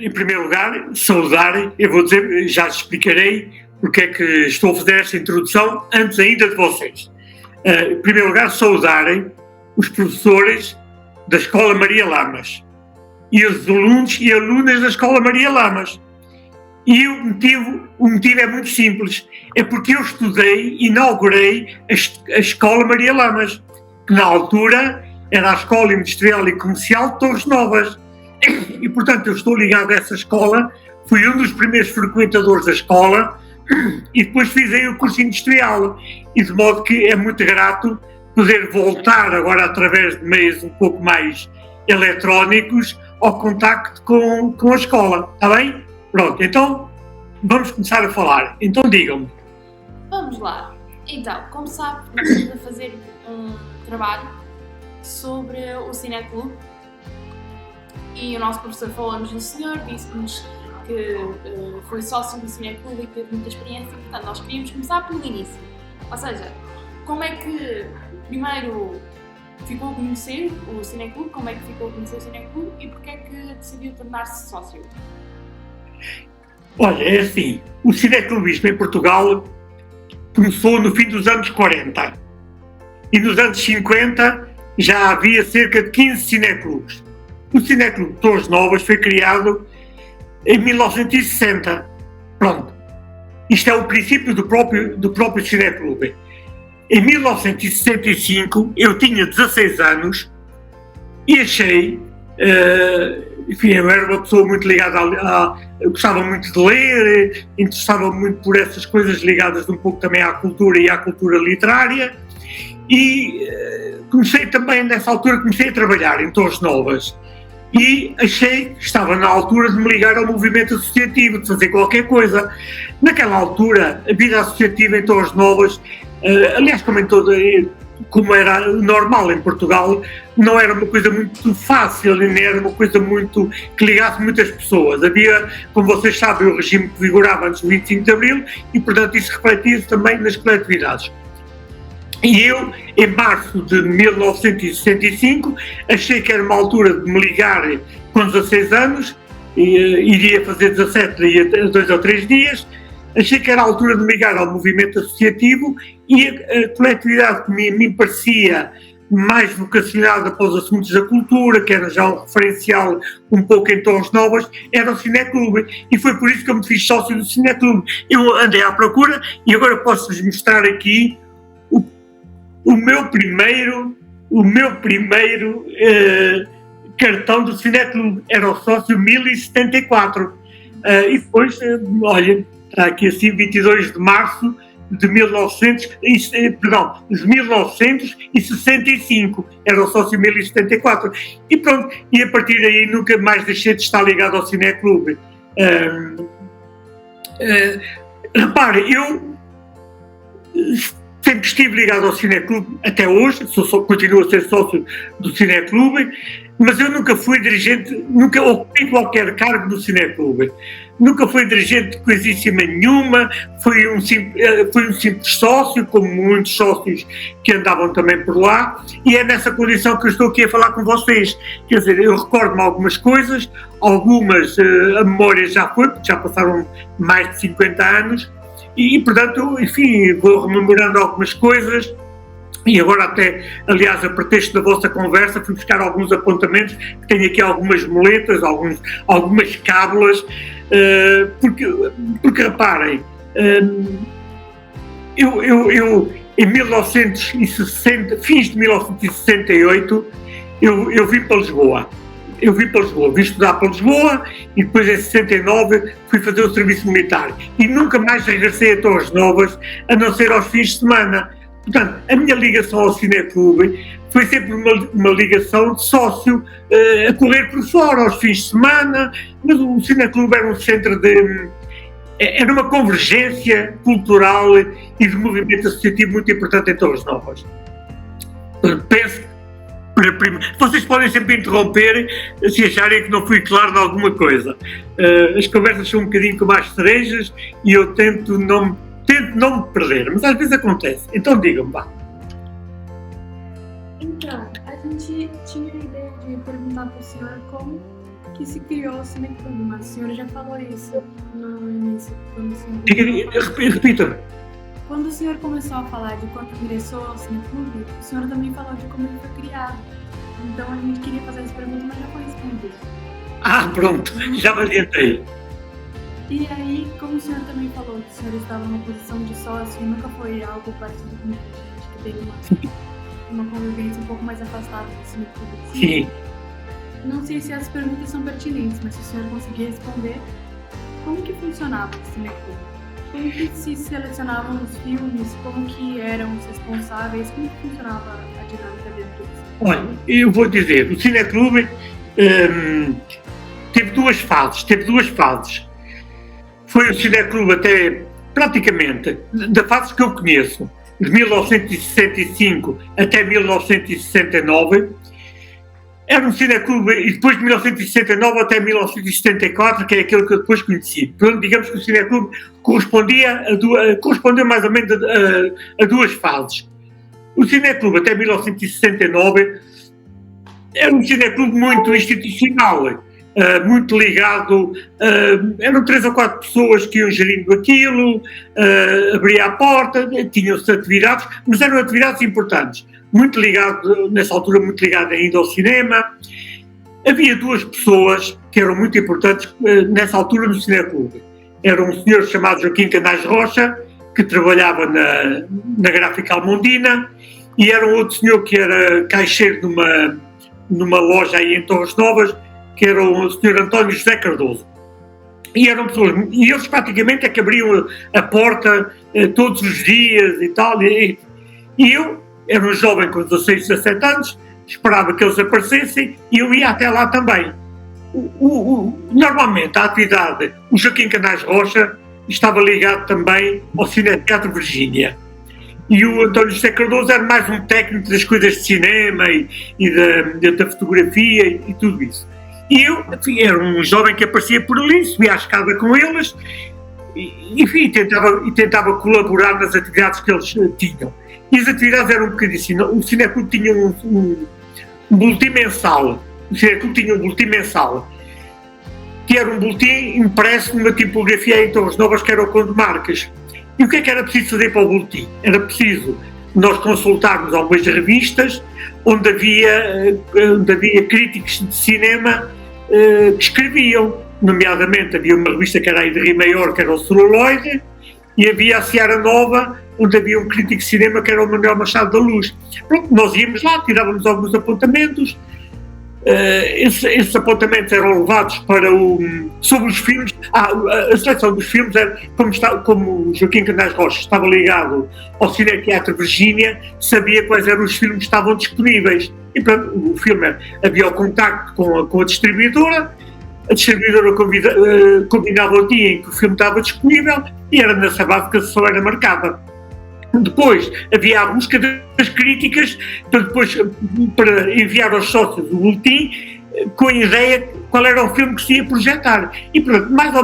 em primeiro lugar, saudar, eu vou dizer, já explicarei porque é que estou a fazer esta introdução antes ainda de vocês. Em primeiro lugar, saudarem os professores da Escola Maria Lamas e os alunos e alunas da Escola Maria Lamas. E o motivo é muito simples, é porque eu inaugurei a Escola Maria Lamas, que na altura era a Escola Industrial e Comercial de Torres Novas. E, portanto, eu estou ligado a essa escola, fui um dos primeiros frequentadores da escola e depois fiz aí o curso industrial. E de modo que é muito grato poder voltar agora através de meios um pouco mais eletrónicos ao contacto com a escola, está bem? Pronto, então vamos começar a falar. Então digam-me. Vamos lá. Então, como sabe, estamos a fazer um trabalho sobre o Cineclube e o nosso professor falou-nos do senhor, disse-nos que foi sócio do Cineclube e que teve muita experiência, e, portanto, nós queríamos começar pelo início. Ou seja, como é que primeiro ficou a conhecer o Cineclube, como é que ficou a conhecer o Cineclube e porque é que decidiu tornar-se sócio? Olha, é assim, o cineclubismo em Portugal começou no fim dos anos 40 e nos anos 50 já havia cerca de 15 cineclubes. O Cineclube de Torres Novas foi criado em 1960. Pronto. Isto é o princípio do próprio Cineclube. Em 1965 eu tinha 16 anos e achei, enfim, eu era uma pessoa muito ligada eu gostava muito de ler, interessava muito por essas coisas ligadas um pouco também à cultura e à cultura literária e comecei também, nessa altura, a trabalhar em Torres Novas e achei que estava na altura de me ligar ao movimento associativo, de fazer qualquer coisa. Naquela altura, a vida associativa em Torres Novas, aliás, como era normal em Portugal, não era uma coisa muito fácil, nem era uma coisa muito que ligasse muitas pessoas. Havia, como vocês sabem, o regime que vigorava antes do 25 de Abril e, portanto, isso refletia-se também nas coletividades. E eu, em março de 1965, achei que era uma altura de me ligar com 16 anos, iria fazer 17 daqui a 2 ou 3 dias, achei que era a altura de me ligar ao movimento associativo e a coletividade que me parecia mais vocacionada para os assuntos da cultura, que era já um referencial um pouco em Torres Novas, era o Cineclube. E foi por isso que eu me fiz sócio do Cineclube. Eu andei à procura e agora posso-vos mostrar aqui o meu primeiro cartão do Cineclube. Era o sócio 1074. E depois, olha, está aqui assim, 22 de março de 1965, era o sócio 1074. E pronto, e a partir daí nunca mais deixei de estar ligado ao Cineclube. Repare, eu sempre estive ligado ao Cineclube, até hoje, continuo a ser sócio do Cineclube, mas eu nunca fui dirigente, nunca ocupei qualquer cargo do Cineclube. Nunca fui dirigente de coisíssima nenhuma, fui um simples sócio, como muitos sócios que andavam também por lá, e é nessa condição que eu estou aqui a falar com vocês. Quer dizer, eu recordo-me algumas coisas, algumas a memória já foi, porque já passaram mais de 50 anos, e portanto, enfim, vou rememorando algumas coisas. E agora até, aliás, a pretexto da vossa conversa, fui buscar alguns apontamentos, que tenho aqui algumas muletas, algumas cábulas, porque reparem, eu em 1960, fins de 1968, eu vim para Lisboa. Vim estudar para Lisboa e depois em 69 fui fazer o serviço militar. E nunca mais regressei a Torres Novas, a não ser aos fins de semana. Portanto, a minha ligação ao Cineclube foi sempre uma ligação de sócio, a correr por fora aos fins de semana, mas o Cineclube era um centro era uma convergência cultural e de movimento associativo muito importante em Torres Novas. Penso, vocês podem sempre interromper se acharem que não fui claro em alguma coisa. As conversas são um bocadinho como as cerejas e eu tento não me perder, mas às vezes acontece. Então digam-me, vá. Então, a gente tinha a ideia de perguntar para o senhor como que se criou o Cineclube, mas o senhor já falou isso no início, quando o senhor... Repita. Quando o senhor começou a falar de quando ingressou ao Cineclube, o senhor também falou de como ele foi criado. Então a gente queria fazer essa pergunta, mas já foi respondido. Pronto, já me adiantei. E aí, como o senhor também falou que o senhor estava numa posição de sócio e nunca foi algo parecido com a gente que tem uma convivência um pouco mais afastada do Cineclube. Sim. Não sei se as perguntas são pertinentes, mas se o senhor conseguir responder, como que funcionava o Cineclube? Como que se selecionavam os filmes? Como que eram os responsáveis? Como que funcionava a dinâmica dentro disso? Olha, eu vou dizer, o Cineclube teve duas fases. Foi o Cineclube até, praticamente, da fase que eu conheço, de 1965 até 1969, era um Cineclube, e depois de 1969 até 1974, que é aquele que eu depois conheci. Portanto, digamos que o Cineclube correspondia mais ou menos a duas fases. O Cineclube até 1969 era um Cineclube muito institucional, muito ligado, eram 3 ou 4 pessoas que iam gerindo aquilo, abria a porta, tinham-se atividades, mas eram atividades importantes. Muito ligado, nessa altura, muito ligado ainda ao cinema. Havia 2 pessoas que eram muito importantes nessa altura no Cineclube. Era um senhor chamado Joaquim Canais Rocha, que trabalhava na Gráfica Almondina, e era um outro senhor que era caixeiro numa loja aí em Torres Novas, que era o senhor António José Cardoso. E eram pessoas, e eles praticamente é que abriam a porta todos os dias e tal. E eu era um jovem com 16, 17 anos, esperava que eles aparecessem e eu ia até lá também. Normalmente, a atividade, o Joaquim Canais Rocha estava ligado também ao Cineteatro Virgínia. E o António José Cardoso era mais um técnico das coisas de cinema e da fotografia e tudo isso. E eu, enfim, era um jovem que aparecia por ali, subia à escada com eles e enfim, tentava colaborar nas atividades que eles tinham. E as atividades eram um bocadinho assim. O Cineclube tinha um boletim mensal. O Cineclube tinha um boletim mensal, que era um boletim impresso numa tipografia em Torres Novas, que era o Conde Marques. E o que é que era preciso fazer para o boletim? Era preciso nós consultarmos algumas revistas onde havia críticos de cinema que escreviam. Nomeadamente, havia uma revista que era a Idri Maior, que era o Celuloide, e havia a Seara Nova, onde havia um crítico de cinema que era o Manuel Machado da Luz. Pronto, nós íamos lá, tirávamos alguns apontamentos. Esses apontamentos eram levados sobre os filmes. A seleção dos filmes era, como Joaquim Canais Rocha estava ligado ao Cineteatro Virgínia, sabia quais eram os filmes que estavam disponíveis. E pronto, o filme havia o contacto com a distribuidora combinava o dia em que o filme estava disponível e era nessa base que a sessão era marcada. Depois havia a busca das críticas, então depois para enviar aos sócios o boletim com a ideia de qual era o filme que se ia projetar. E pronto, mais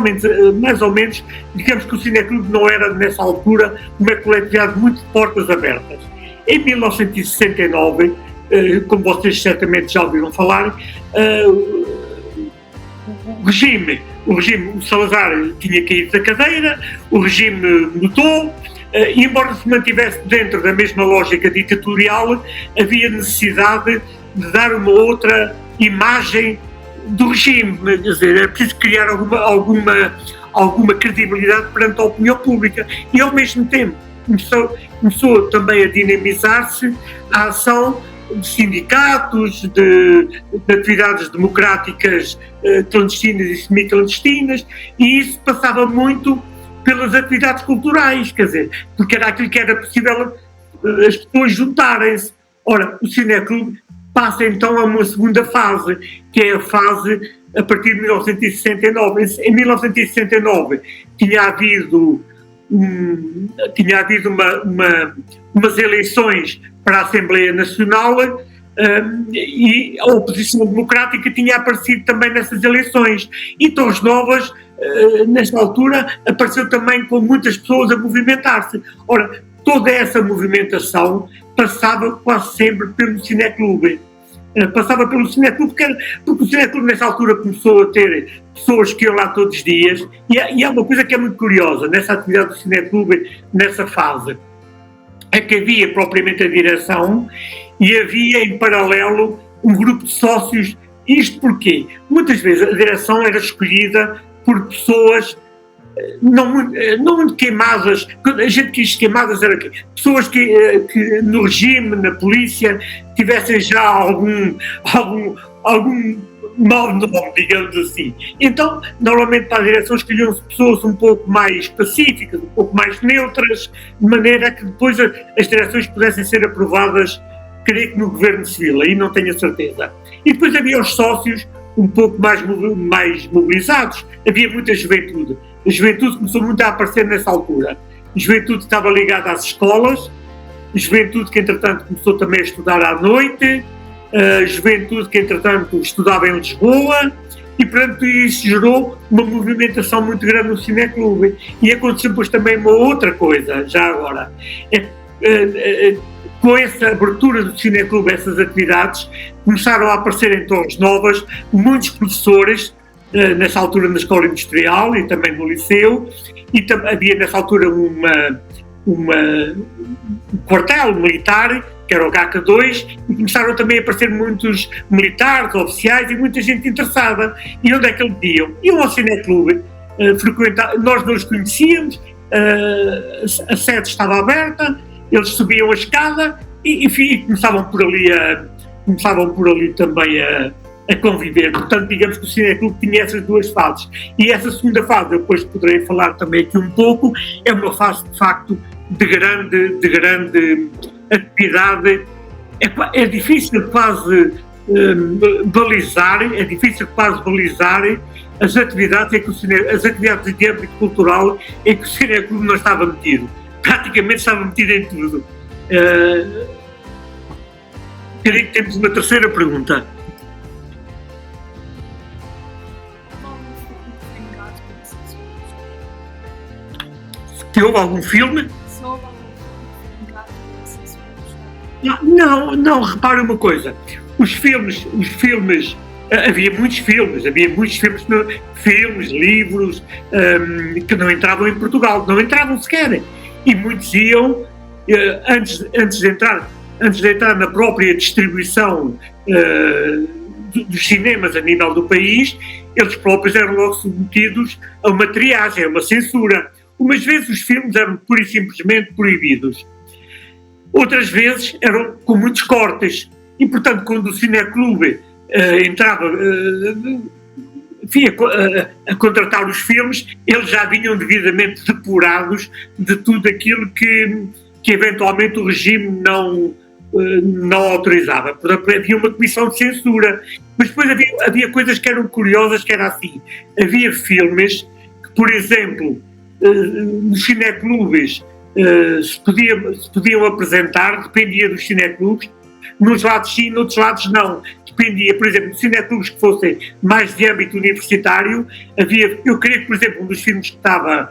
ou menos, digamos que o Cineclube não era nessa altura uma coletividade muito de portas abertas. Em 1969, como vocês certamente já ouviram falar, o Salazar tinha caído da cadeira, o regime mudou, e embora se mantivesse dentro da mesma lógica ditatorial, havia necessidade de dar uma outra imagem do regime, quer dizer, era preciso criar alguma credibilidade perante a opinião pública e ao mesmo tempo começou também a dinamizar-se a ação de sindicatos, de atividades democráticas clandestinas e semi-clandestinas, e isso passava muito pelas atividades culturais, quer dizer, porque era aquilo que era possível as pessoas juntarem-se. Ora, o Cineclube passa então a uma segunda fase, que é a fase a partir de 1969. Em 1969 tinha havido umas eleições para a Assembleia Nacional e a oposição democrática tinha aparecido também nessas eleições. E Torres Novas, nesta altura, apareceu também com muitas pessoas a movimentar-se. Ora, toda essa movimentação passava quase sempre pelo Cineclube. passava pelo cineclube, porque o cineclube nessa altura começou a ter pessoas que iam lá todos os dias, e há uma coisa que é muito curiosa nessa atividade do cineclube, nessa fase, é que havia propriamente a direção e havia em paralelo um grupo de sócios. Isto porquê? Muitas vezes a direção era escolhida por pessoas não muito queimadas. A gente quis queimadas, era pessoas que no regime, na polícia, tivessem já algum mau nome, digamos assim. Então, normalmente para a direção escolhiam-se pessoas um pouco mais pacíficas, um pouco mais neutras, de maneira que depois as direções pudessem ser aprovadas, creio que no governo civil, aí não tenho a certeza. E depois havia os sócios um pouco mais mobilizados, havia muita juventude. A juventude começou muito a aparecer nessa altura. A juventude estava ligada às escolas, a juventude que entretanto começou também a estudar à noite, a juventude que entretanto estudava em Lisboa, e portanto isso gerou uma movimentação muito grande no cineclube. E aconteceu depois também uma outra coisa, já agora. Com essa abertura do cineclube, essas atividades, começaram a aparecer em Torres Novas muitos professores, nessa altura na Escola Industrial e também no Liceu, e havia nessa altura um quartel militar, que era o HK2, e começaram também a aparecer muitos militares, oficiais e muita gente interessada. E onde é que eles iam? Iam ao cineclube, nós não os conhecíamos, a sede estava aberta, eles subiam a escada e começavam por ali também a conviver. Portanto, digamos que o cineclube tinha essas duas fases. E essa segunda fase, depois poderei falar também aqui um pouco, é uma fase de facto de grande atividade. É difícil quase balizar as atividades as atividades de âmbito cultural em que o cineclube não estava metido. Praticamente estava metido em tudo. Creio que temos uma terceira pergunta. Se houve algum filme? Não, repare uma coisa. Os filmes, havia muitos filmes, livros, que não entravam em Portugal, não entravam sequer. E muitos iam, antes de entrar na própria distribuição dos cinemas a nível do país, eles próprios eram logo submetidos a uma triagem, a uma censura. Umas vezes os filmes eram pura e simplesmente proibidos. Outras vezes eram com muitos cortes. E, portanto, quando o cineclube entrava a contratar os filmes, eles já vinham devidamente depurados de tudo aquilo que eventualmente o regime não autorizava. Portanto, havia uma comissão de censura. Mas depois havia coisas que eram curiosas, que era assim. Havia filmes que, por exemplo, nos cineclubes se podiam apresentar, dependia dos cineclubes, nos lados sim, noutros lados não. Dependia, por exemplo, de cineclubes que fossem mais de âmbito universitário, eu creio que, por exemplo, um dos filmes que estava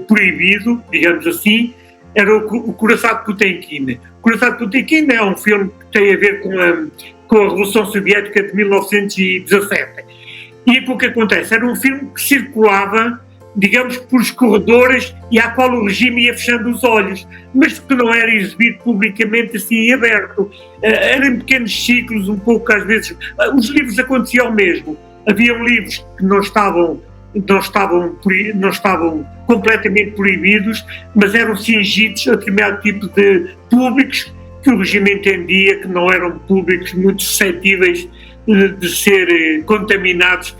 proibido, digamos assim, era o Coração de Potemkin. O Coração de Potemkin é um filme que tem a ver com a Revolução Soviética de 1917. E o que acontece? Era um filme que circulava, digamos, por os corredores e à qual o regime ia fechando os olhos, mas que não era exibido publicamente assim aberto. Era em pequenos ciclos, um pouco às vezes. Os livros aconteciam o mesmo. Haviam livros que não estavam completamente proibidos, mas eram cingidos a determinado tipo de públicos que o regime entendia que não eram públicos muito suscetíveis de ser contaminados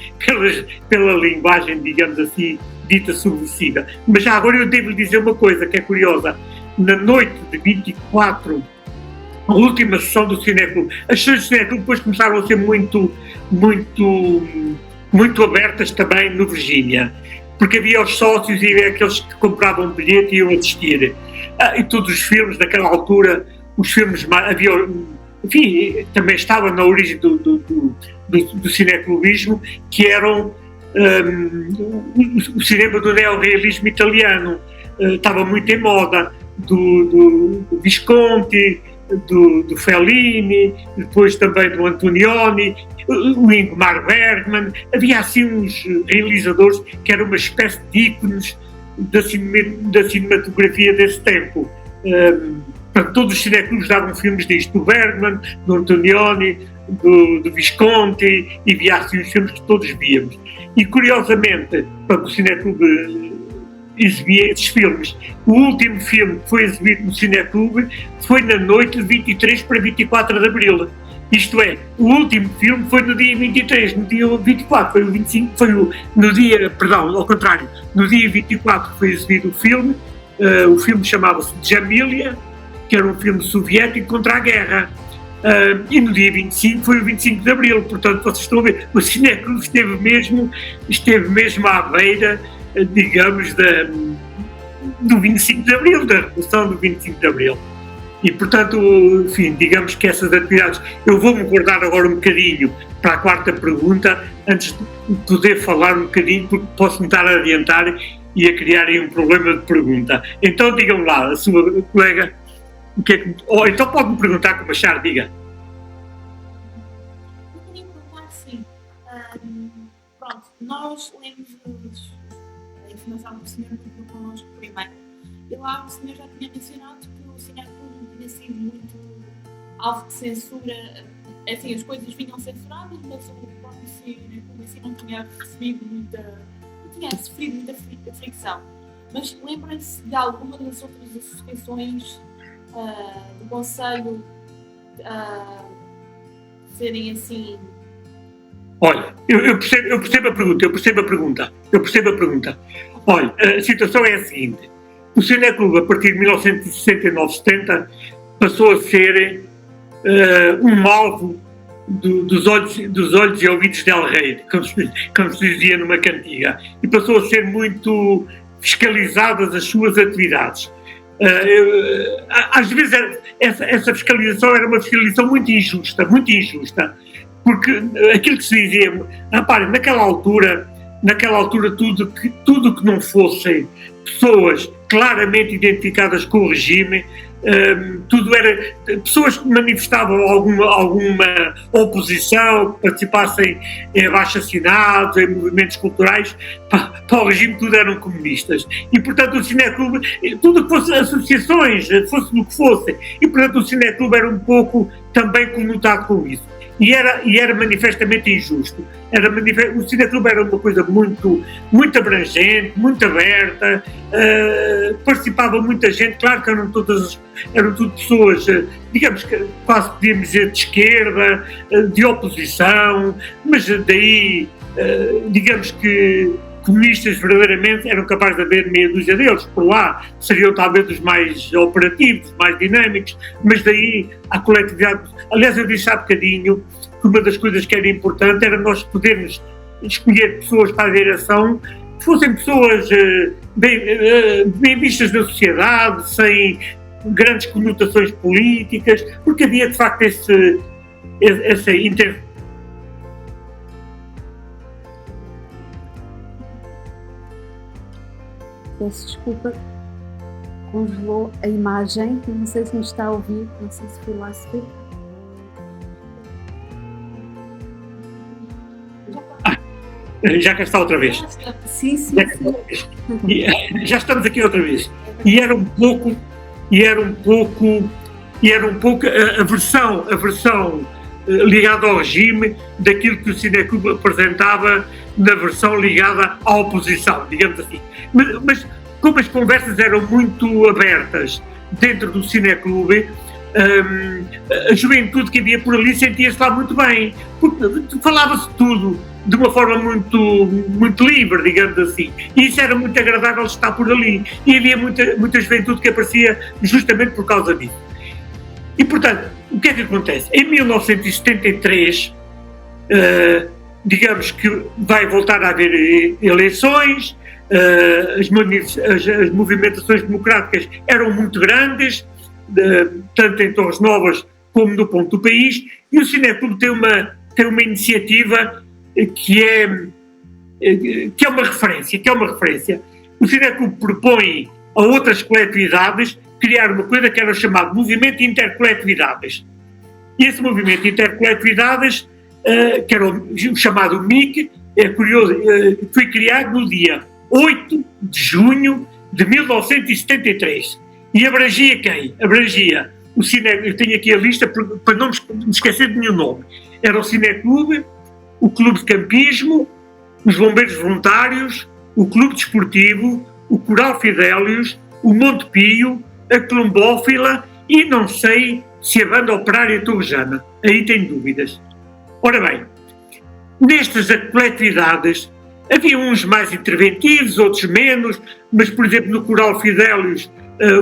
pela linguagem, digamos assim, dita subversiva. Mas já agora eu devo lhe dizer uma coisa que é curiosa. Na noite de 24, a última sessão do cineclube, as sessões do cineclube depois começaram a ser muito abertas também no Virgínia, porque havia os sócios e havia aqueles que compravam bilhete e iam assistir. E todos os filmes, naquela altura, os filmes havia... Enfim, também estava na origem do cineclubismo, que eram o cinema do neorrealismo italiano. Estava muito em moda, do Visconti, do Fellini, depois também do Antonioni, o Ingmar Bergman. Havia assim uns realizadores que eram uma espécie de ícones da cinematografia desse tempo. Todos os cineclubes davam filmes disto, do Bergman, do Antonioni, do Visconti, e havia assim os filmes que todos víamos. E curiosamente, o cineclube exibia esses filmes. O último filme que foi exibido no cineclube foi na noite de 23 para 24 de Abril. Isto é, o último filme foi no dia 23, no dia 24 foi o 25, no dia 24 foi exibido o filme. O filme chamava-se Jamilia, que era um filme soviético contra a guerra. E no dia 25 foi o 25 de Abril, portanto vocês estão a ver, o cineclube esteve mesmo à beira, digamos, do 25 de Abril, da Revolução do 25 de Abril. E, portanto, enfim, digamos que essas atividades... Eu vou-me guardar agora um bocadinho para a quarta pergunta, antes de poder falar um bocadinho, porque posso-me estar a adiantar e a criar aí um problema de pergunta. Então, digam lá, a sua colega, o que é que... Ou então pode-me perguntar como achar, diga. Eu queria perguntar, sim. Pronto, nós lemos a informação que o senhor partilhou connosco primeiro. E lá o senhor já tinha mencionado que o cineclube não tinha sido muito alvo de censura. Assim, as coisas vinham censuradas, mas o próprio cineclube assim não tinha sofrido muita fricção. Mas lembra-se de alguma das outras associações do Conselho serem assim... Olha, eu percebo a pergunta. Olha, a situação é a seguinte. O cineclube, a partir de 1969-70, passou a ser um alvo dos olhos e ouvidos del rei, como se dizia numa cantiga, e passou a ser muito fiscalizadas as suas atividades. Às vezes essa fiscalização era uma fiscalização muito injusta, porque aquilo que se dizia, reparem, naquela altura tudo que não fossem pessoas claramente identificadas com o regime, tudo era pessoas que manifestavam alguma oposição, que participassem em abaixo-assinados, em movimentos culturais, para o regime tudo eram comunistas. E, portanto, o cineclube, tudo que fosse associações, fosse do que fosse, e, portanto, o cineclube era um pouco também conotado com isso. E era manifestamente injusto. O cineclube era uma coisa muito abrangente, muito aberta, participava muita gente, claro que eram tudo pessoas, digamos que quase podíamos dizer de esquerda, de oposição, mas daí, digamos que comunistas verdadeiramente eram capazes de haver meia dúzia deles, por lá seriam talvez os mais operativos, mais dinâmicos, mas daí a coletividade. Aliás, eu disse há bocadinho que uma das coisas que era importante era nós podermos escolher pessoas para a direção que fossem pessoas bem vistas na sociedade, sem grandes conotações políticas, porque havia de facto essa Peço desculpa, congelou a imagem, não sei se me está a ouvir, não sei se fui lá subir. Já cá está outra vez. Sim. Já estamos aqui outra vez. E era um pouco a versão ligada ao regime daquilo que o cineclube apresentava na versão ligada à oposição, digamos assim. Mas como as conversas eram muito abertas dentro do cineclube, a juventude que havia por ali sentia-se lá muito bem, porque falava-se tudo de uma forma muito livre, digamos assim, e isso era muito agradável estar por ali, e havia muita juventude que aparecia justamente por causa disso. E, portanto, o que é que acontece? Em 1973, digamos que vai voltar a haver eleições, as movimentações democráticas eram muito grandes, tanto em Torres Novas como no ponto do país, e o cineclube tem uma iniciativa que é uma referência. O cineclube propõe a outras coletividades criar uma coisa que era o chamado Movimento de Intercoletividades. E esse Movimento de Intercoletividades, que era o chamado MIC, é curioso, foi criado no dia 8 de junho de 1973. E abrangia quem? Abrangia o Cine... Eu tenho aqui a lista para não me esquecer de nenhum nome. Era o Cineclube, o Clube de Campismo, os Bombeiros Voluntários, o Clube Desportivo, o Coral Fidélios, o Monte Pio, a Colombófila e não sei se a Banda Operária Torrejana. Aí tenho dúvidas. Ora bem, nestas coletividades havia uns mais interventivos, outros menos, mas, por exemplo, no Coral Fidélios,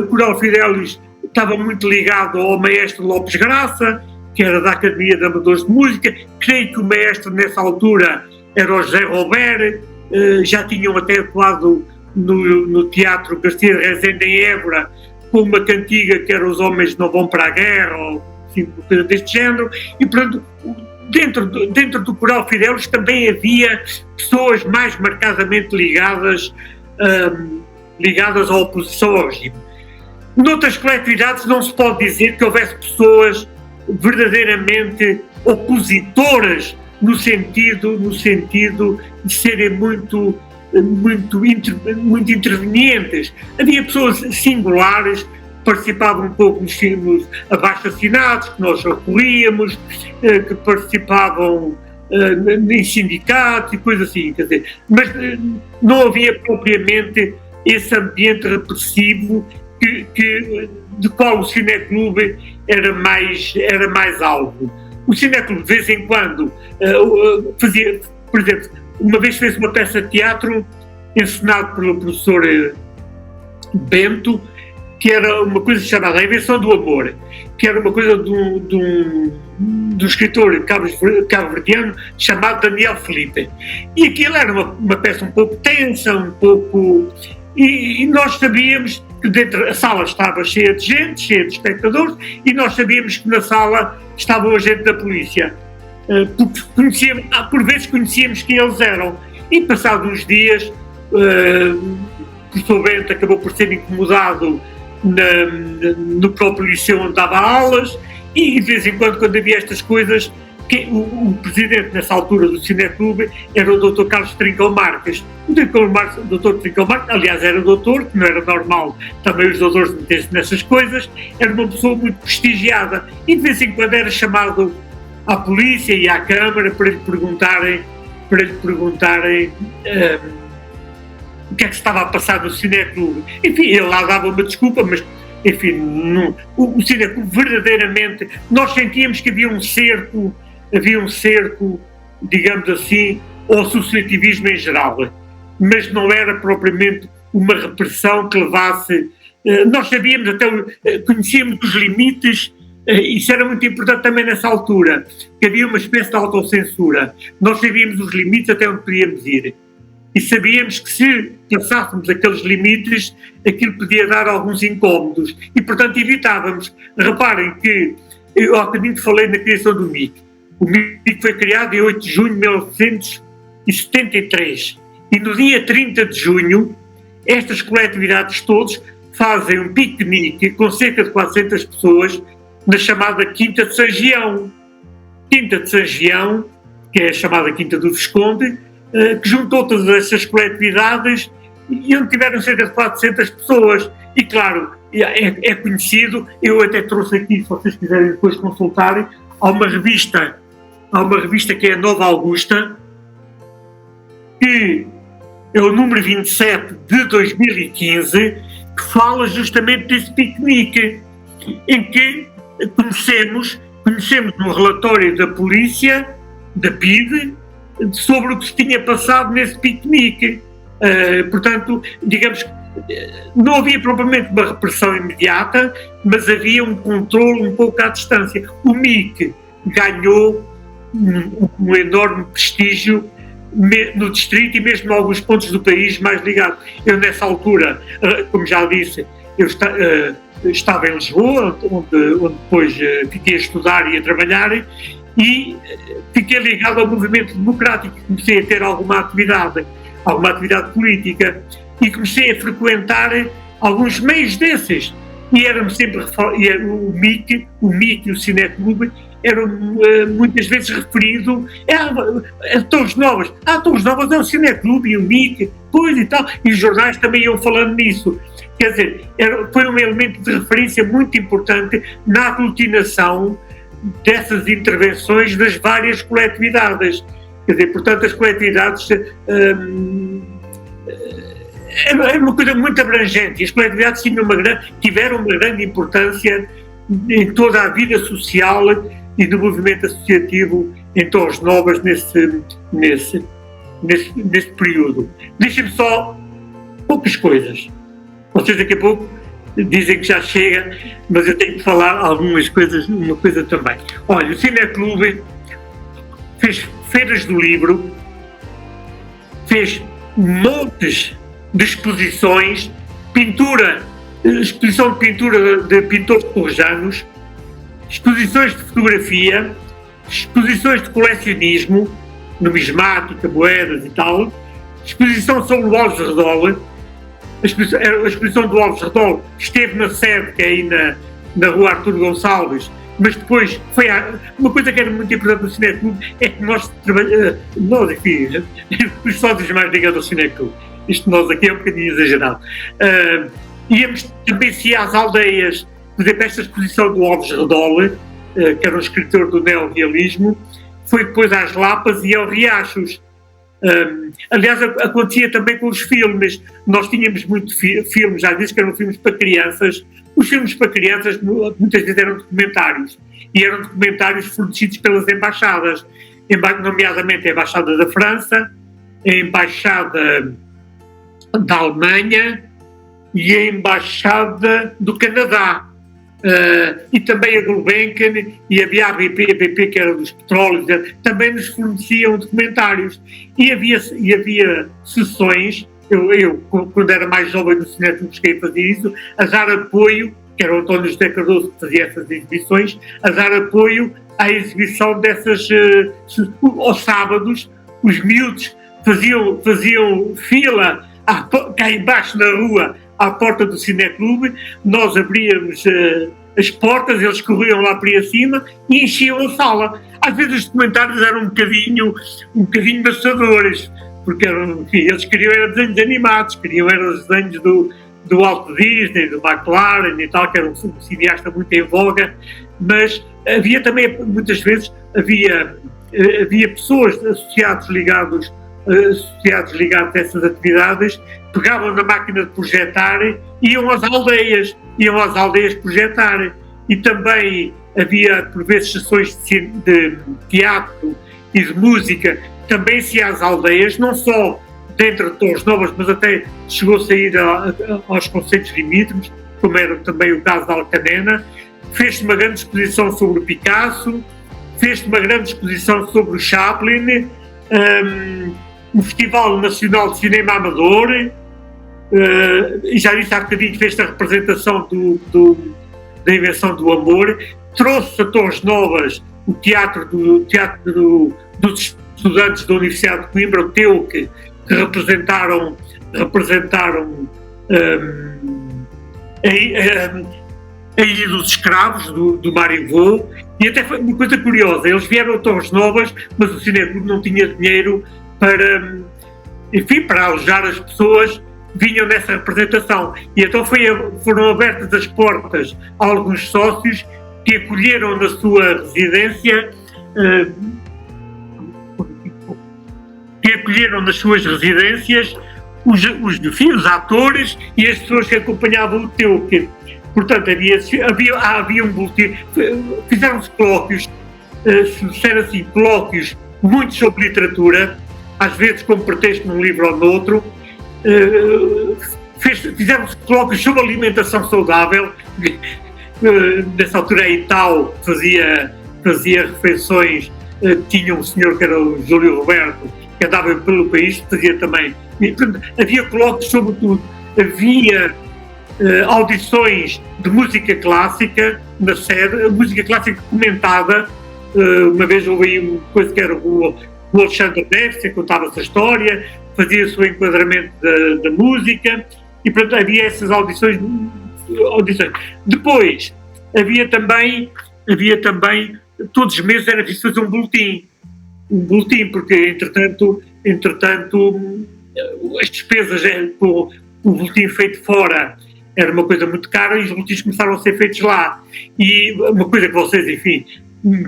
o Coral Fidélios estava muito ligado ao maestro Lopes Graça, que era da Academia de Amadores de Música. Creio que o maestro, nessa altura, era o José Robert, já tinham até atuado no Teatro Garcia de Rezende, em Évora, com uma cantiga que era Os Homens Não Vão para a Guerra, ou assim, coisa deste género, e, portanto, dentro do Coral Fidélios também havia pessoas mais marcadamente ligadas à oposição ao regime. Noutras coletividades não se pode dizer que houvesse pessoas verdadeiramente opositoras no sentido de serem muito intervenientes. Havia pessoas singulares que participavam um pouco nos filmes abaixo-assinados, que nós recorríamos, que participavam em sindicatos e coisas assim, quer dizer, mas não havia propriamente esse ambiente repressivo de qual o Cineclube era mais alvo. O Cineclube, de vez em quando, fazia, por exemplo, uma vez fez uma peça de teatro encenada pelo professor Bento, que era uma coisa chamada A Invenção do Amor, que era uma coisa do escritor cabo-verdiano chamado Daniel Felipe. E aquilo era uma peça um pouco tensa, E nós sabíamos que a sala estava cheia de gente, cheia de espectadores, e nós sabíamos que na sala estava o agente da polícia. Porque por vezes conhecíamos quem eles eram. E passados uns dias, o professor Bento acabou por ser incomodado no próprio liceu onde dava aulas, e de vez em quando havia estas coisas, o presidente nessa altura do Cineclube era o Dr. Carlos Trincão Marques. O Dr. Trincão Marques, aliás, era doutor, que não era normal também os doutores meterem-se nessas coisas, era uma pessoa muito prestigiada, e de vez em quando era chamado à polícia e à Câmara para lhe perguntarem o que é que se estava a passar no Cineclube. Enfim, ele lá dava uma desculpa, mas, enfim, o Cineclube verdadeiramente, nós sentíamos que havia um cerco, digamos assim, ao associativismo em geral, mas não era propriamente uma repressão que levasse... Nós sabíamos, conhecíamos os limites, isso era muito importante também nessa altura, que havia uma espécie de autocensura. Nós sabíamos os limites até onde podíamos ir. E sabíamos que se passássemos aqueles limites, aquilo podia dar alguns incómodos. E, portanto, evitávamos. Reparem que, eu há bocadinho falei na criação do MIC. O MIC foi criado em 8 de junho de 1973. E no dia 30 de junho, estas coletividades todas fazem um piquenique com cerca de 400 pessoas na chamada Quinta de Sangião. Quinta de Sangião, que é a chamada Quinta do Visconde, que juntou todas essas coletividades e onde tiveram cerca de 400 pessoas. E, claro, é conhecido, eu até trouxe aqui, se vocês quiserem depois consultarem, há uma revista que é a Nova Augusta, que é o número 27 de 2015, que fala justamente desse piquenique, em que conhecemos no relatório da polícia, da PIDE, sobre o que se tinha passado nesse piquenique. Portanto, digamos que não havia propriamente uma repressão imediata, mas havia um controle um pouco à distância. O MIC ganhou um enorme prestígio no distrito e mesmo em alguns pontos do país mais ligados. Eu, nessa altura, como já disse, eu estava em Lisboa, onde depois fiquei a estudar e a trabalhar, e fiquei ligado ao movimento democrático. Comecei a ter alguma atividade política, e comecei a frequentar alguns meios desses. e eram sempre, o MIC e o Cineclube eram muitas vezes referidos a Torres Novas. Torres Novas é o Cineclube e o MIC, pois e tal, e os jornais também iam falando nisso. Quer dizer, foi um elemento de referência muito importante na aglutinação dessas intervenções das várias coletividades. Quer dizer, portanto, as coletividades é uma coisa muito abrangente, e as coletividades tiveram uma grande importância em toda a vida social e do movimento associativo em Torres Novas nesse período. Deixem-me só poucas coisas. Vocês daqui a pouco dizem que já chega, mas eu tenho que falar algumas coisas, uma coisa também. Olha, o Cineclube fez feiras do livro, fez montes de exposições, exposição de pintura de pintores torrejanos, exposições de fotografia, exposições de colecionismo, numismática, moedas e tal, exposição sobre o Alves Redol. A exposição do Alves Redol esteve na sede, que é aí na rua Artur Gonçalves, mas depois foi uma coisa que era muito importante no Cineclube, é que nós, enfim, os sócios mais ligados ao Cineclube, isto nós aqui é um bocadinho exagerado, íamos também se às aldeias, por exemplo, esta exposição do Alves Redol, que era um escritor do neorrealismo, foi depois às Lapas e aos Riachos. Aliás, acontecia também com os filmes. Nós tínhamos muitos filmes, às vezes que eram filmes para crianças. Os filmes para crianças muitas vezes eram documentários, e eram documentários fornecidos pelas embaixadas, nomeadamente a Embaixada da França, a Embaixada da Alemanha e a Embaixada do Canadá. E também a Gulbenkian e a BP, que era dos petróleos, também nos forneciam documentários. E havia sessões, eu quando era mais jovem no Cineclube, cheguei a fazer isso, a dar apoio, que era o António José Cardoso que fazia essas exibições, a dar apoio à exibição dessas, aos sábados, os miúdos faziam fila cá embaixo na rua, à porta do Cineclube, nós abríamos as portas, eles corriam lá para cima e enchiam a sala. Às vezes os documentários eram um bocadinho maçadores, porque eles queriam desenhos animados, queriam os desenhos do Walt Disney, do McLaren e tal, que era um cineasta muito em voga, mas havia também, muitas vezes, havia pessoas associados ligados a essas atividades, pegavam na máquina de projetar e iam às aldeias projetar. E também havia, por vezes, sessões de teatro e de música, também se ia às aldeias, não só dentro de Torres Novas, mas até chegou-se a ir aos conceitos limítrofes, como era também o caso da Alcanena. Fez-se uma grande exposição sobre o Picasso, fez-se uma grande exposição sobre o Chaplin, o Festival Nacional de Cinema Amador, e já disse há bocadinho, fez a representação da Invenção do Amor, trouxe a Torres Novas o teatro dos estudantes da Universidade de Coimbra, o TEUC, que representaram a Ilha dos Escravos, do Marivaux, e até foi uma coisa curiosa, eles vieram a Torres Novas, mas o Cineclube não tinha dinheiro para alojar as pessoas, vinham nessa representação. E então foram abertas as portas a alguns sócios que acolheram na sua residência, nas suas residências os atores e as pessoas que acompanhavam o TEUC. Portanto, havia um boletim, fizeram-se colóquios, assim, colóquios muito sobre literatura, às vezes como pretexto num livro ou noutro. Fizemos colóquios sobre alimentação saudável. Nessa altura a Itaú fazia refeições, tinha um senhor que era o Júlio Roberto, que andava pelo país, fazia também. E, portanto, havia colóquios sobre tudo. Havia audições de música clássica na sede, música clássica comentada. Uma vez houve aí uma coisa que era o Alexandre Neves, que contava-se a história, fazia-se o enquadramento da música, e portanto havia essas audições audições. Depois, havia também, todos os meses era preciso fazer um boletim, porque entretanto as despesas com o boletim feito fora era uma coisa muito cara e os boletins começaram a ser feitos lá. E uma coisa que vocês, enfim,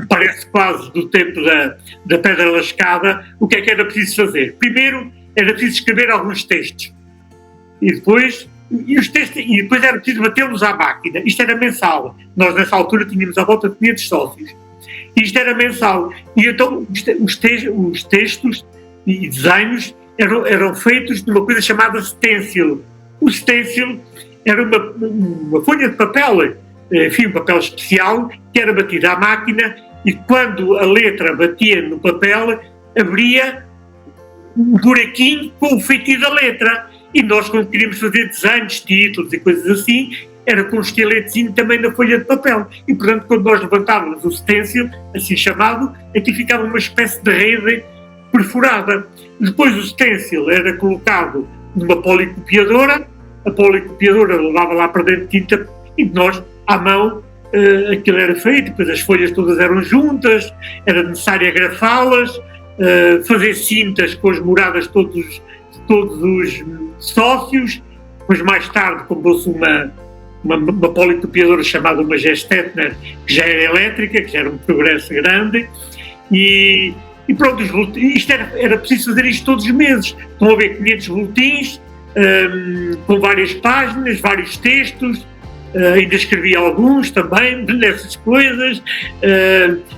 parece quase do tempo da pedra lascada, o que é que era preciso fazer? Primeiro, era preciso escrever alguns textos. E depois era preciso batê-los à máquina. Isto era mensal. Nós, nessa altura, tínhamos à volta de 500 sócios. Isto era mensal. E então os textos e desenhos eram feitos de uma coisa chamada stencil. O stencil era uma folha de papel, enfim, um papel especial, que era batido à máquina e quando a letra batia no papel, abria um buraquinho com o feitio da letra. E nós, quando queríamos fazer desenhos, títulos e coisas assim, era com um estiletezinho também na folha de papel. E, portanto, quando nós levantávamos o stencil, assim chamado, aqui ficava uma espécie de rede perfurada. Depois o stencil era colocado numa policopiadora, a policopiadora levava lá para dentro tinta e nós, à mão, aquilo era feito, depois as folhas todas eram juntas, era necessário agrafá-las, fazer cintas com as moradas de todos os sócios. Depois, mais tarde, comprou-se uma policopiadora chamada uma Gestetner, que já era elétrica, que já era um progresso grande, e pronto, isto era preciso fazer isto todos os meses. Estão a ver 500 boletins, com várias páginas, vários textos, ainda escrevi alguns também, dessas coisas.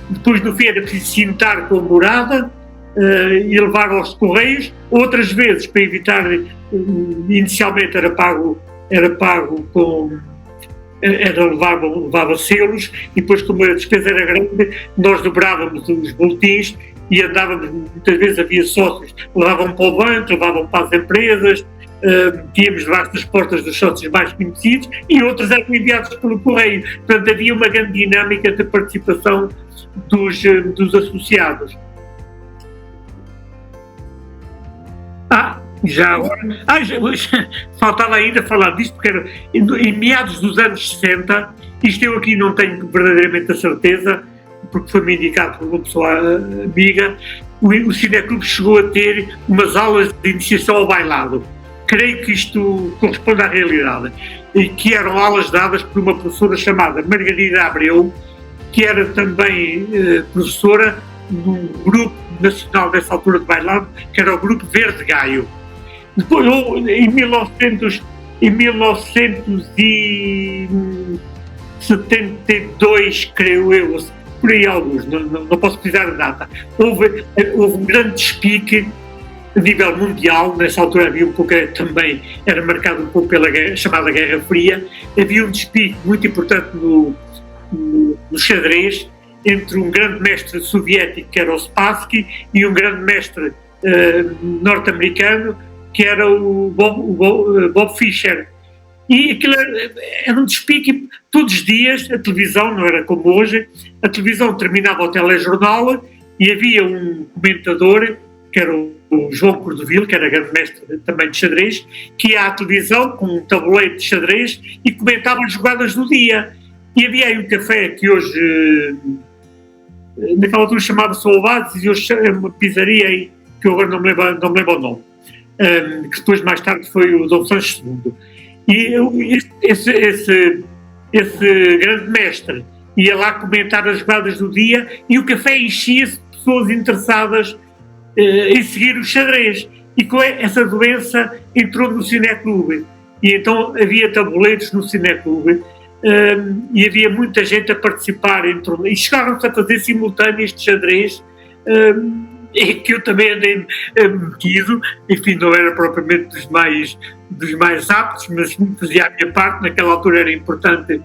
Depois, no fim, era preciso cintar com a morada, e levar aos correios. Outras vezes, para evitar, inicialmente era pago com... levava selos, e depois, como a despesa era grande, nós dobrávamos os boletins e andávamos, muitas vezes havia sócios, levavam para o banco, levavam para as empresas, tínhamos debaixo das portas dos sócios mais conhecidos e outros eram enviados pelo correio. Portanto, havia uma grande dinâmica de participação dos associados. Já agora, faltava ainda falar disto, porque era em meados dos anos 60, isto eu aqui não tenho verdadeiramente a certeza, porque foi-me indicado por uma pessoa amiga, o Cineclube chegou a ter umas aulas de iniciação ao bailado. Creio que isto corresponde à realidade, e que eram aulas dadas por uma professora chamada Margarida Abreu, que era também professora do grupo nacional dessa altura de bailado, que era o Grupo Verde Gaio. Depois, em 1972, creio eu, por aí alguns, não posso precisar de data, houve um grande despique a nível mundial. Nessa altura havia um pouco, também era marcado um pouco pela chamada Guerra Fria, havia um despique muito importante no xadrez, entre um grande mestre soviético, que era o Spassky, e um grande mestre norte-americano, que era o Bob Fischer. E aquilo era um despique. Todos os dias, a televisão, não era como hoje, a televisão terminava o telejornal e havia um comentador, que era o João Cordovil, que era grande mestre também de xadrez, que ia à televisão com um tabuleiro de xadrez e comentava as jogadas do dia. E havia aí um café que hoje, naquela altura chamava-se Ovados, e hoje é uma pizzaria que eu agora não me lembro o nome, que depois, mais tarde, foi o Dom Sancho II. E esse grande mestre ia lá comentar as jogadas do dia e o café enchia-se de pessoas interessadas em seguir o xadrez. E com essa doença entrou no Cineclube. E então havia tabuleiros no Cineclube, e havia muita gente a participar. E chegaram-se a fazer simultâneos de xadrez, que eu também andei metido. Enfim, não era propriamente dos mais aptos, mas fazia a minha parte. Naquela altura era importante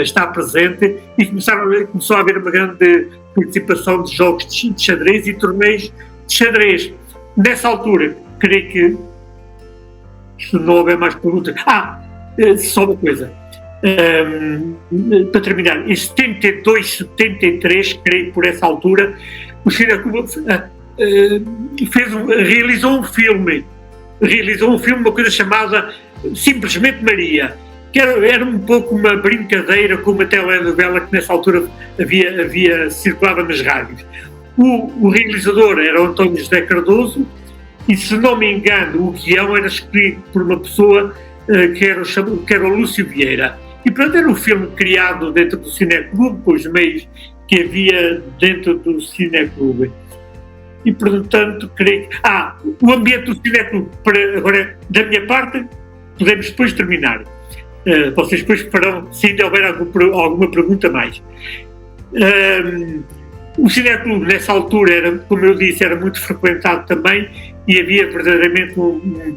estar presente, e começou a haver uma grande participação de jogos de xadrez e torneios de xadrez. Nessa altura, creio que, se não houver mais perguntas... só uma coisa. Para terminar, em 72, 73, creio, por essa altura, o Cineclube realizou um filme, uma coisa chamada Simplesmente Maria, que era um pouco uma brincadeira com uma telenovela que nessa altura circulava nas rádios. O realizador era o António José Cardoso e, se não me engano, o guião era escrito por uma pessoa que era o Lúcio Vieira. E, portanto, era um filme criado dentro do Cineclube, com os meios que havia dentro do Cineclube. E, portanto, creio que... o ambiente do Cineclube, agora, da minha parte, podemos depois terminar. Vocês depois farão, se ainda houver alguma pergunta mais. O Cineclube, nessa altura, era, como eu disse, era muito frequentado também e havia verdadeiramente um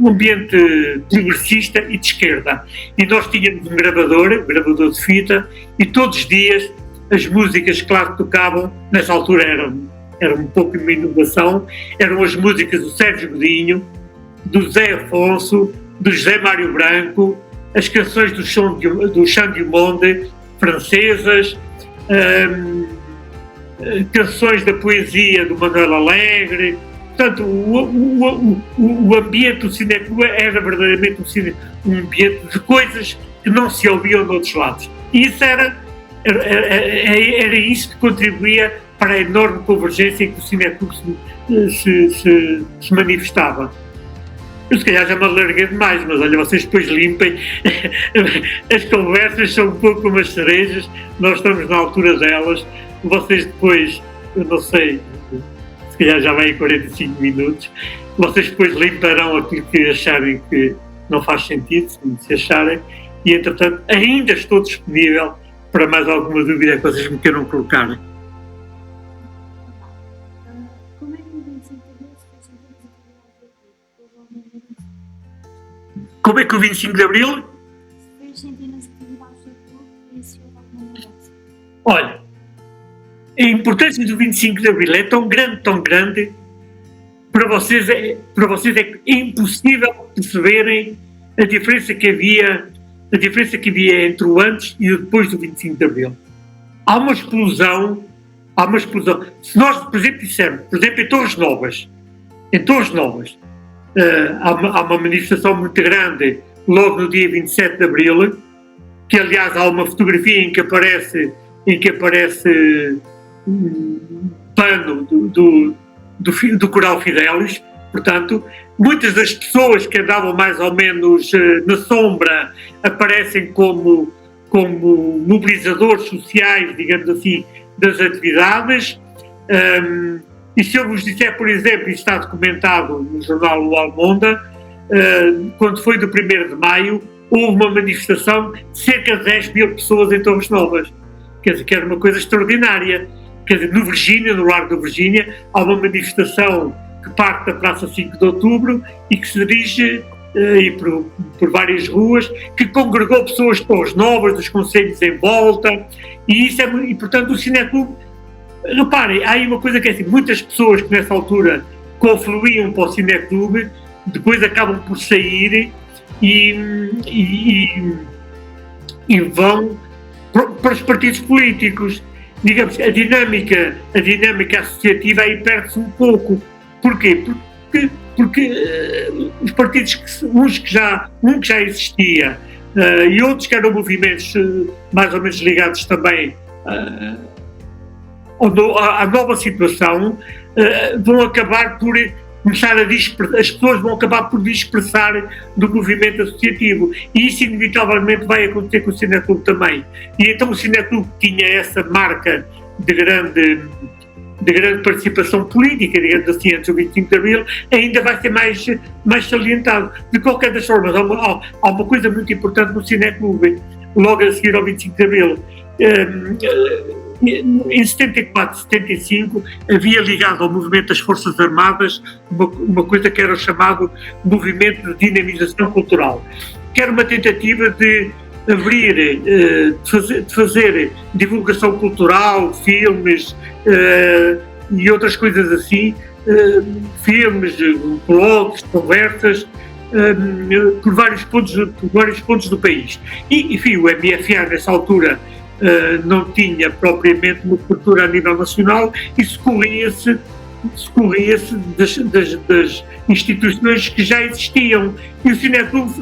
ambiente progressista e de esquerda. E nós tínhamos um gravador de fita, e todos os dias as músicas que lá tocavam, nessa altura eram um pouco uma inovação, eram as músicas do Sérgio Godinho, do Zé Afonso, do José Mário Branco, as canções do Chant du Monde, francesas, canções da poesia do Manuel Alegre. Portanto, o ambiente do Cineclube era verdadeiramente um ambiente de coisas que não se ouviam de outros lados. E isso era isso que contribuía para a enorme convergência em que o Cineclube se manifestava. Eu se calhar já me alarguei demais, mas olha, vocês depois limpem. As conversas são um pouco como as cerejas, nós estamos na altura delas. Vocês depois, eu não sei, se calhar já vai em 45 minutos, vocês depois limparão aquilo que acharem que não faz sentido, se acharem, e entretanto ainda estou disponível para mais alguma dúvida que vocês me queiram colocar. Como é que o 25 de Abril? Olha, a importância do 25 de Abril é tão grande, para vocês é impossível perceberem a diferença que havia entre o antes e o depois do 25 de Abril. Há uma explosão. Se nós, por exemplo, dissermos, em Torres Novas, há uma manifestação muito grande logo no dia 27 de Abril, que aliás há uma fotografia em que aparece pano do Coral Fidelis. Portanto, muitas das pessoas que andavam mais ou menos na sombra aparecem como mobilizadores sociais, digamos assim, das atividades. E se eu vos disser, por exemplo, isto está documentado no jornal O Almonda, quando foi do 1º de maio, houve uma manifestação de cerca de 10 mil pessoas em Torres Novas. Quer dizer, que era uma coisa extraordinária. Quer dizer, no Largo da Virgínia, há uma manifestação que parte da Praça 5 de Outubro e que se dirige por várias ruas, que congregou pessoas de Torres Novas, dos concelhos em volta, e portanto o Cineclube, reparem, há aí uma coisa que é assim, muitas pessoas que nessa altura confluíam para o Cineclube, depois acabam por sair e vão para os partidos políticos. Digamos, a dinâmica associativa aí perde-se um pouco. Porquê? Porque os partidos, um que já existia e outros que eram movimentos mais ou menos ligados também à nova situação, vão acabar por começar as pessoas vão acabar por dispersar do movimento associativo, e isso inevitavelmente vai acontecer com o Cineclube também. E então o Cineclube tinha essa marca de grande participação política, digamos assim, antes do 25 de Abril, ainda vai ser mais salientado. De qualquer das formas, há uma coisa muito importante no Cineclube, logo a seguir ao 25 de Abril. Em 74, 75, havia ligado ao movimento das Forças Armadas uma coisa que era o chamado Movimento de Dinamização Cultural, que era uma tentativa de abrir, de fazer divulgação cultural, filmes e outras coisas assim, filmes, blogs, conversas, por vários pontos do país. E, enfim, o MFA nessa altura não tinha propriamente uma cobertura a nível nacional e escolhia-se socorria-se das instituições que já existiam. E o Cineclube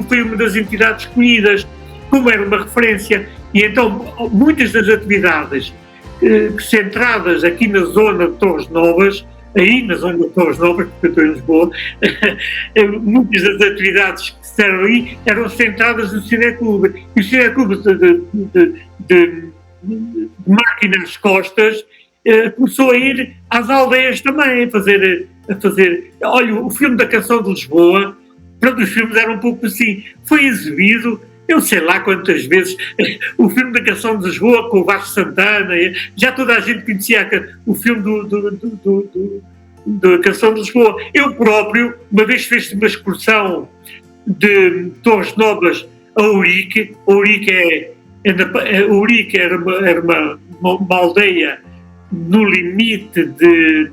foi uma das entidades escolhidas, como era uma referência. E então muitas das atividades centradas aqui na zona de Torres Novas, porque eu estou em Lisboa, muitas das atividades que se deram aí eram centradas no Cineclube. E o Cineclube de máquina às costas começou a ir às aldeias também, a fazer. Olha, o filme da Canção de Lisboa, pronto, os filmes eram um pouco assim, foi exibido, eu sei lá quantas vezes, o filme da Canção de Lisboa com o Vasco Santana, já toda a gente conhecia o filme da Canção de Lisboa. Eu próprio, uma vez fiz uma excursão de Torres Novas a Ourique. Ourique era uma aldeia no limite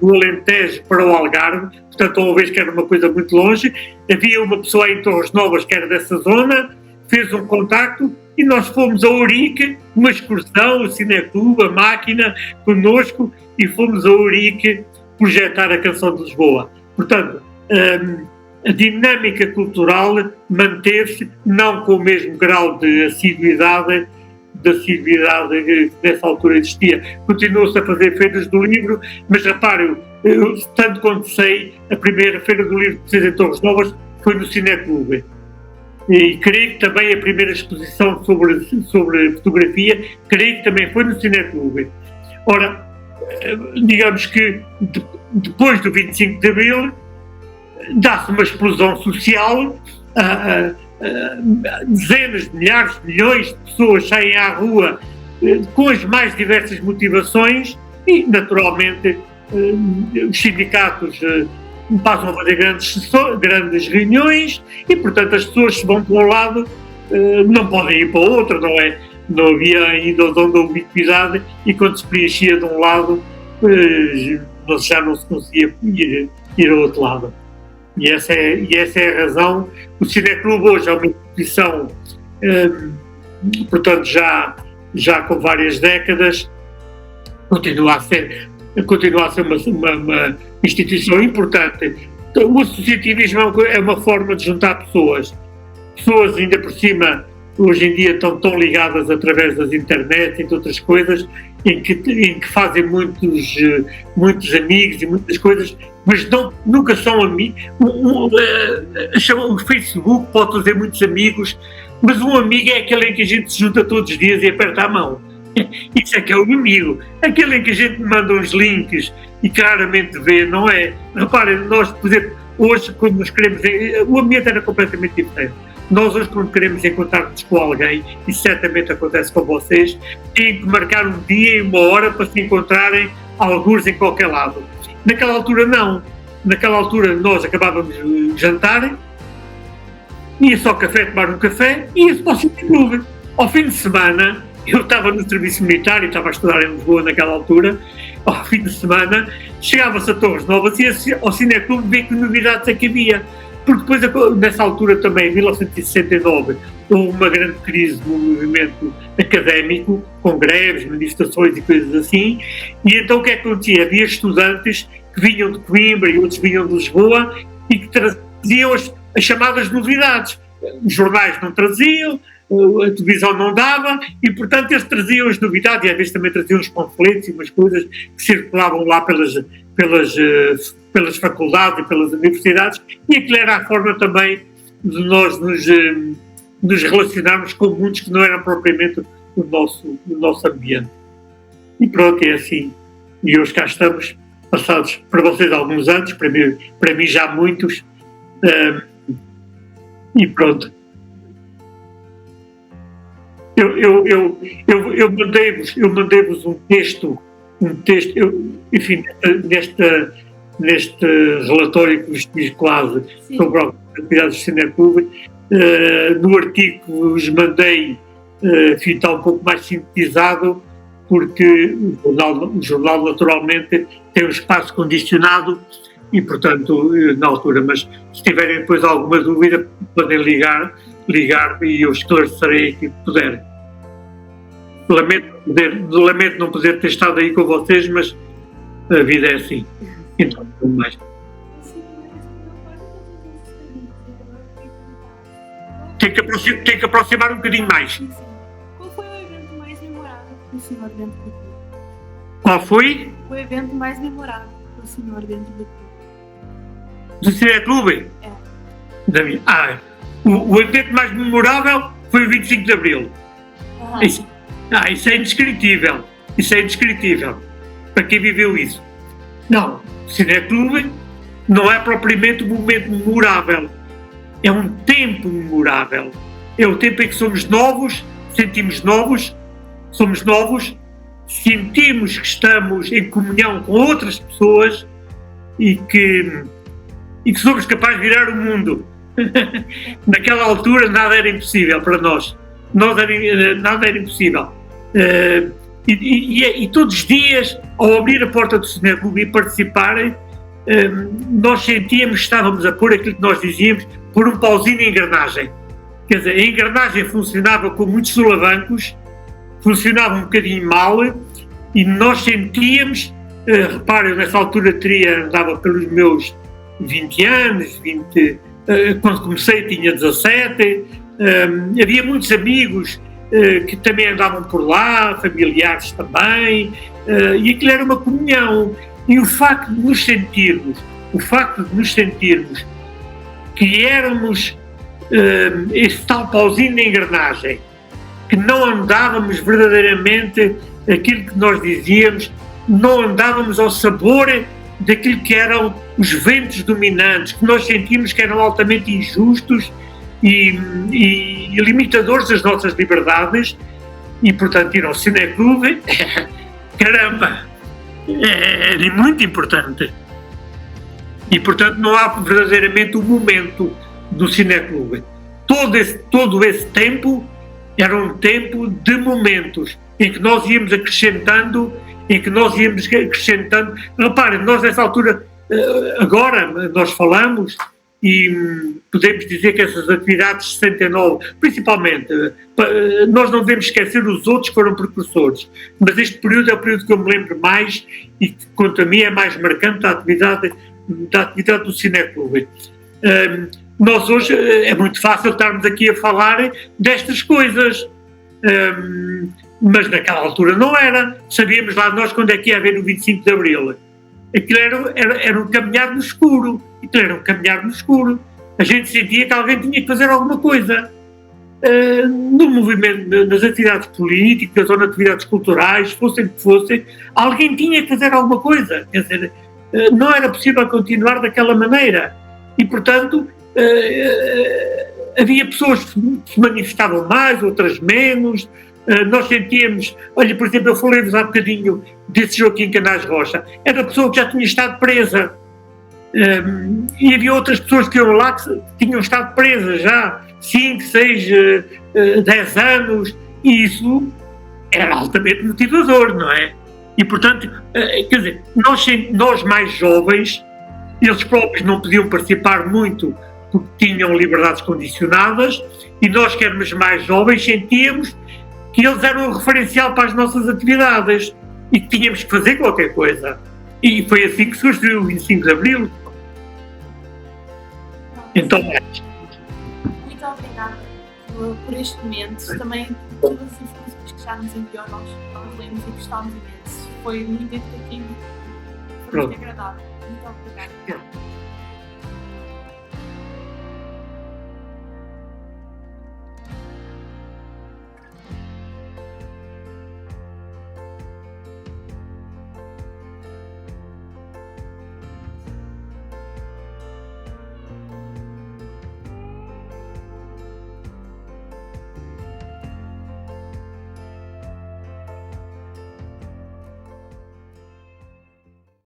do Alentejo para o Algarve, portanto, uma vez que era uma coisa muito longe, havia uma pessoa em Torres Novas que era dessa zona, fez um contacto e nós fomos a Ourique, uma excursão, o Cineclube, a máquina, connosco, e fomos a Ourique projetar a Canção de Lisboa. Portanto, a dinâmica cultural manteve-se, não com o mesmo grau de assiduidade que nessa altura existia. Continuou-se a fazer feiras do livro, mas repare, tanto quanto sei, a primeira feira do livro que se fez em Torres Novas foi no Cineclube. E creio que também a primeira exposição sobre fotografia, creio que também foi no Cineclube. Ora, digamos que depois do 25 de Abril, dá-se uma explosão social, dezenas de milhares, milhões de pessoas saem à rua com as mais diversas motivações e, naturalmente, os sindicatos passam a fazer grandes reuniões e, portanto, as pessoas se vão para um lado, não podem ir para o outro, não havia ainda o dom da ubiquidade e quando se preenchia de um lado, já não se conseguia ir ao outro lado. E essa é a razão. O Cineclube hoje é uma instituição, portanto, já com várias décadas, continua a ser uma instituição importante. O associativismo é uma forma de juntar pessoas. Pessoas, ainda por cima, hoje em dia estão tão ligadas através das internet e de outras coisas, em que fazem muitos amigos e muitas coisas, mas nunca são amigos. O Facebook pode fazer muitos amigos, mas um amigo é aquele em que a gente se junta todos os dias e aperta a mão. Isso é que é o amigo. Aquele em que a gente manda uns links e claramente vê, não é? Reparem, nós, por exemplo, hoje, quando nos queremos... O ambiente era completamente diferente. Nós hoje, quando queremos encontrar-nos com alguém, e certamente acontece com vocês, têm que marcar um dia e uma hora para se encontrarem alguns em qualquer lado. Naquela altura, não. Naquela altura, nós acabávamos de jantar, ia-se ao café tomar um café e ia-se para o Cineclube. Ao fim de semana, eu estava no serviço militar e estava a estudar em Lisboa naquela altura, ao fim de semana, chegava-se a Torres Novas e ia-se ao Cineclube ver que novidades é que havia. Porque depois, nessa altura também, em 1969, houve uma grande crise no movimento académico, com greves, manifestações e coisas assim, e então o que é que acontecia? Havia estudantes que vinham de Coimbra e outros vinham de Lisboa e que traziam as chamadas novidades. Os jornais não traziam, a televisão não dava e, portanto, eles traziam as novidades e às vezes também traziam os panfletos e umas coisas que circulavam lá pelas faculdades e pelas universidades, e aquilo era a forma também de nós nos relacionarmos com mundos que não eram propriamente o nosso ambiente. E pronto, é assim. E hoje cá estamos, passados para vocês alguns anos, para mim já muitos, e pronto. Eu mandei-vos um texto, enfim, neste relatório que vos fiz quase sobre as atividades do Cineclube, no artigo que vos mandei, está um pouco mais sintetizado, porque o jornal naturalmente tem um espaço condicionado e, portanto, na altura, mas se tiverem depois alguma dúvida, podem ligar e eu esclarecerei aqui que puder. Lamento não poder ter estado aí com vocês, mas A vida é assim. Então, mais. Tem que aproximar um bocadinho mais. Sim, sim. Qual foi o evento mais memorável para o senhor dentro do clube? Qual foi? O evento mais memorável para o senhor dentro do clube? Do Cineclube? É. O evento mais memorável foi o 25 de Abril. Aham. Isso é indescritível. Isso é indescritível. Para quem viveu isso. Não, o Cineclube não é propriamente um momento memorável. É um tempo memorável. É o tempo em que somos novos, sentimos novos, somos novos, sentimos que estamos em comunhão com outras pessoas e que somos capazes de virar o mundo. Naquela altura nada era impossível para nós. Nada era impossível. E todos os dias, ao abrir a porta do Cineclube e participarem, nós sentíamos que estávamos a pôr aquilo que nós dizíamos, por um pauzinho na engrenagem. Quer dizer, a engrenagem funcionava com muitos solavancos, funcionava um bocadinho mal, e nós sentíamos, reparem, nessa altura andava pelos meus 20 anos, quando comecei tinha 17, havia muitos amigos que também andavam por lá, familiares também, e aquilo era uma comunhão. E o facto de nos sentirmos que éramos esse tal pauzinho na engrenagem, que não andávamos verdadeiramente aquilo que nós dizíamos, não andávamos ao sabor daquilo que eram os ventos dominantes, que nós sentíamos que eram altamente injustos e limitadores das nossas liberdades, e portanto ir ao Cineclube, caramba, é muito importante. E portanto não há verdadeiramente um momento do Cineclube. Todo esse tempo era um tempo de momentos em que nós íamos acrescentando. Reparem, nós nessa altura, agora nós falamos e podemos dizer que essas atividades de 69, principalmente, nós não devemos esquecer os outros que foram precursores, mas este período é o período que eu me lembro mais e que, quanto a mim, é mais marcante da atividade do Cineclube. Nós hoje é muito fácil estarmos aqui a falar destas coisas, mas naquela altura não era. Sabíamos lá nós quando é que ia haver o 25 de Abril. Aquilo era um caminhar no escuro. A gente sentia que alguém tinha que fazer alguma coisa. No movimento, nas atividades políticas ou nas atividades culturais, fossem que fossem, alguém tinha que fazer alguma coisa. Quer dizer, não era possível continuar daquela maneira. E, portanto, havia pessoas que se manifestavam mais, outras menos. Nós sentíamos, olha, por exemplo, eu falei-vos há bocadinho desse Joaquim Canais Rocha, era a pessoa que já tinha estado presa, e havia outras pessoas que iam lá que tinham estado presas já 5, 6, 10 anos, e isso era altamente motivador, não é? E portanto, quer dizer, nós mais jovens, eles próprios não podiam participar muito porque tinham liberdades condicionadas, e nós que éramos mais jovens sentíamos que eles eram um referencial para as nossas atividades e que tínhamos que fazer qualquer coisa. E foi assim que surgiu o 25 de Abril. Então, muito obrigada por este momento. Também por todas as informações que já nos enviou, nós lemos e gostámos imenso. Foi muito educativo, foi muito agradável. Muito obrigada.